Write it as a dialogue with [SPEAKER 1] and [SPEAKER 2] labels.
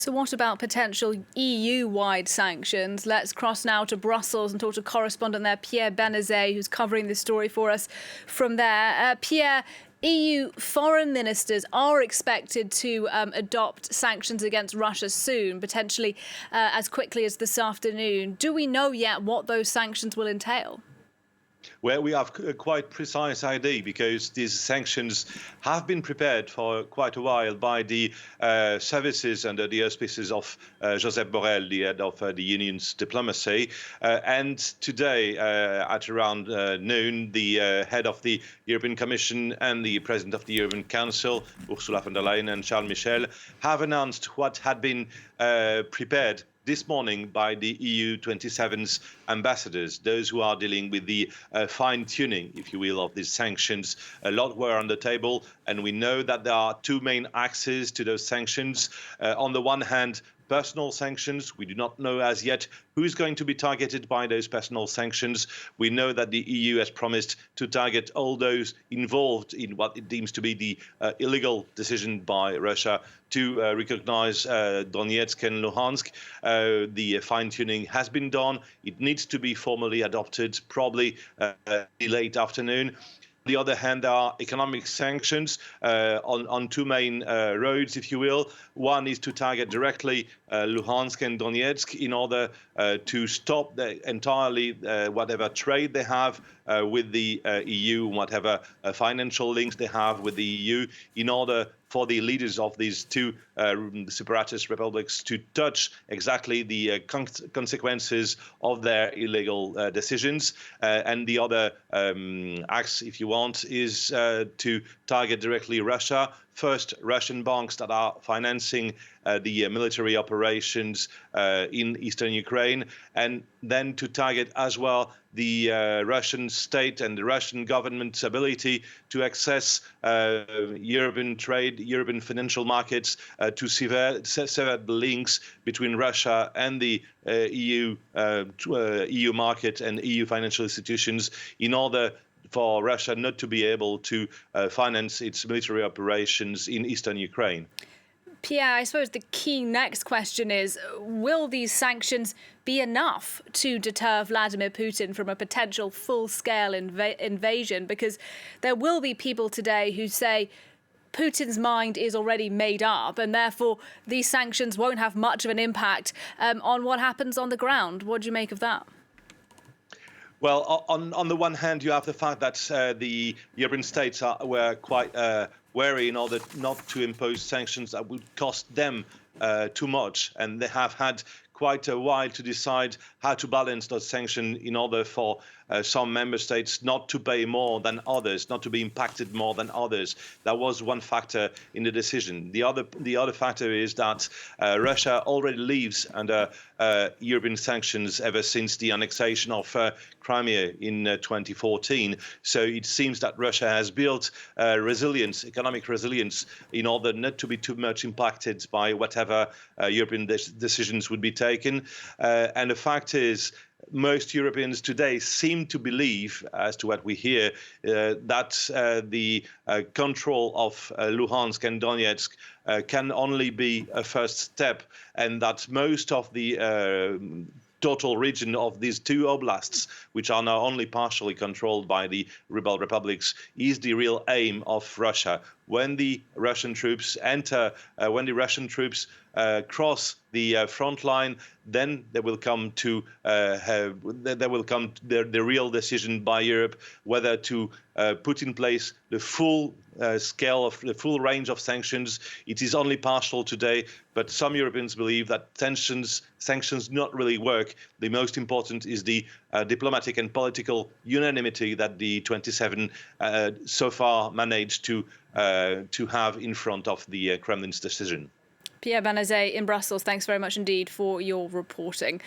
[SPEAKER 1] So what about potential EU-wide sanctions? Let's cross now to Brussels and talk to correspondent there, Pierre Benazet, who's covering this story for us from there. Pierre, EU foreign ministers are expected to adopt sanctions against Russia soon, potentially as quickly as this afternoon. Do we know yet what those sanctions will entail?
[SPEAKER 2] Well, we have a quite precise idea because these sanctions have been prepared for quite a while by the services under the auspices of Josep Borrell, the head of the Union's diplomacy. And today, at around noon, the head of the European Commission and the President of the European Council, Ursula von der Leyen and Charles Michel, have announced what had been prepared this morning by the EU 27's ambassadors, those who are dealing with the fine-tuning, if you will, of these sanctions. A lot were on the table, and we know that there are two main axes to those sanctions. On the one hand, personal sanctions. We do not know as yet who is going to be targeted by those personal sanctions. We know that the EU has promised to target all those involved in what it deems to be the illegal decision by Russia to recognize Donetsk and Luhansk. The fine-tuning has been done. It needs to be formally adopted, probably late afternoon. On the other hand, there are economic sanctions on two main roads, if you will. One is to target directly Luhansk and Donetsk in order to stop entirely whatever trade they have with the EU, whatever financial links they have with the EU, in order for the leaders of these two separatist republics to touch exactly the consequences of their illegal decisions. And the other axe, if you want, is to target directly Russia. First, Russian banks that are financing the military operations in eastern Ukraine, and then to target as well the Russian state and the Russian government's ability to access European trade, European financial markets, to sever the links between Russia and the EU market and EU financial institutions in order for Russia not to be able to finance its military operations in eastern Ukraine.
[SPEAKER 1] Pierre, I suppose the key next question is, will these sanctions be enough to deter Vladimir Putin from a potential full-scale invasion? Because there will be people today who say Putin's mind is already made up, and therefore these sanctions won't have much of an impact on what happens on the ground. What do you make of that?
[SPEAKER 2] Well, on the one hand, you have the fact that the European states were quite wary in order not to impose sanctions that would cost them too much, and they have had quite a while to decide how to balance those sanctions in order for some member states not to pay more than others, not to be impacted more than others. That was one factor in the decision. The other factor is that Russia already lives under European sanctions ever since the annexation of Crimea in 2014. So it seems that Russia has built resilience, economic resilience, in order not to be too much impacted by whatever European decisions would be taken. And the fact is, most Europeans today seem to believe, as to what we hear, that the control of Luhansk and Donetsk can only be a first step, and that most of the total region of these two oblasts, which are now only partially controlled by the rebel republics, is the real aim of Russia. When the Russian troops enter, when the Russian troops cross the front line, then there will come to the real decision by Europe whether to put in place the full scale of the full range of sanctions. It is only partial today, but some Europeans believe that sanctions not really work. The most important is the diplomatic and political unanimity that the 27 so far managed to have in front of the Kremlin's decision.
[SPEAKER 1] Pierre Benazet in Brussels, thanks very much indeed for your reporting.